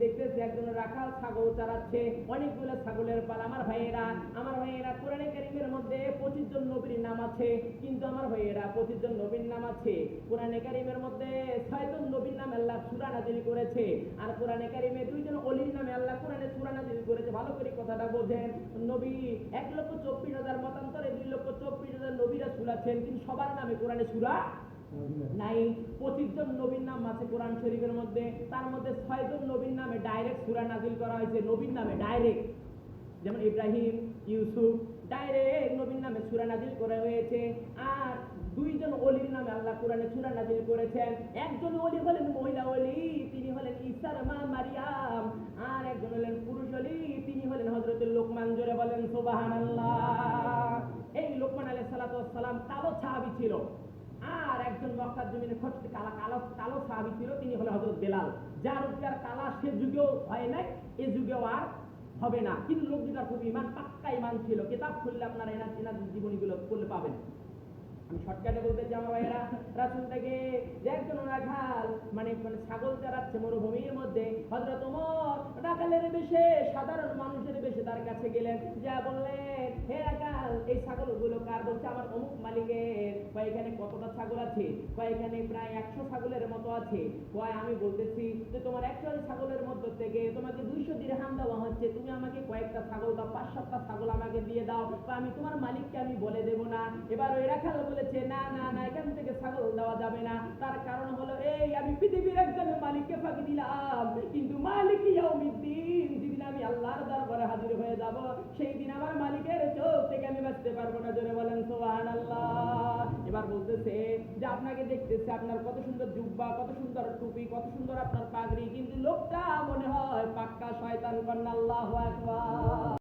দেখতেছি একজন রাখাল ছাগল চড়াচ্ছে, অনেকগুলো ছাগলের পাল। আমার ভাইয়েরা কোরআনে কারীমের মধ্যে 25 জন নবীর নাম আছে, কিন্তু আমার ভাইয়েরা 25 জন নবীর নাম আছে, কোরআনে কারীমের মধ্যে 6 জন নবীর নামে আল্লাহ সূরা নাযিল করেছে, আর কোরআনে কারীমে 2 জন ওলির নামে আল্লাহ কোরআনে সূরা নাযিল করেছে। ভালো করে কথাটা বোঝেন। নবী 1,24,000 মতান্তরে 2,24,000 নবী রাসূল আছেন, কিন্তু সবার নামে কোরআনে সূরা নাই। 25 জন নবীর নাম আছে কোরআন শরীফের মধ্যে, তার মধ্যে 6 জন নবীর নামে ডাইরেক্ট সূরা নাযিল করা হয়েছে, নবীর নামে ডাইরেক্ট। যেমন ইব্রাহিম, ইউসুফ, ডাইরেক্ট নবীর নামে সূরা নাযিল করা হয়েছে। আর 2 জন ওলির নামে আল্লাহ কোরআনে সূরা নাযিল করেছেন। একজন ওলি হলেন মহিলা ওলি, তিনি হলেন ঈসার মা মারিয়াম। আর একজন হলেন পুরুষ ওলি, তিনি হলেন হযরত লোকমান। জোরে বলেন সুবহানাল্লাহ। এই লোকমান আলাইহিস সালাতু ওয়াস সালাম কালো সাহাবী ছিল। আর একজন মক্কার জমিনে খোঁজতে কালো সাহাবী ছিল, তিনি হলেন হযরত বেলাল। যার উপর কালা সে যুগেও হয় নাই, এ যুগেও আর হবে না, কিন্তু লোক দুটার খুব ইমান, পাক্কা ইমান ছিল। কিতাব খুললে আপনারা এনার জীবনীগুলো পড়লে পাবেন। আমি শর্টকাটে বলতে চাই আমার ভাইয়েরা, রাসূল থেকে যে একজন রাখাল মানে ছাগল চড়াচ্ছে মরুভূমির মধ্যে, হযরত ওমর রাখালের বেশে, সাধারণ মানুষের বেশে তার কাছে গেলেন, যা বললেন, হে রাখাল, এই ছাগলগুলো কার? বলছে আমার অমুক মালিকের। কয় এখানে কতটা ছাগল আছে? কয় এখানে প্রায় 100 ছাগলের মতো আছে। কয় আমি বলতেছি যে তোমার 100 ছাগলের মধ্যে থেকে তোমাকে 200 দিরহাম দেওয়া হচ্ছে, তুমি আমাকে কয়েকটা ছাগল দাও, 5-7টা ছাগল আমাকে দিয়ে দাও, আমি তোমার মালিককে আমি বলে দেব না। এবার ওই রাখাল বলেছে, না না না, এখান থেকে ছাগল দেওয়া যাবে না। তার কারণ হলো এই, আমি পৃথিবীর একজন মালিককে ফাঁকি দিলাম, কিন্তু মালিক ইয়াউমিদ্দিন, যেদিন আমি আল্লাহর দরবারে হাজির হয়ে যাব, সেই দিন আমার মালিকের চোখ থেকে আমি বাঁচতে পারবো না। জোরে বলেন সুবহানাল্লাহ। এবার বলতেছে যে আপনাকে দেখতেছে, আপনার কত সুন্দর জুব্বা, কত সুন্দর টুপি, কত সুন্দর আপনার পাগড়ি, কিন্তু লোকটা মনে হয় পাক্কা শয়তান। কন্না আল্লাহু আকবার।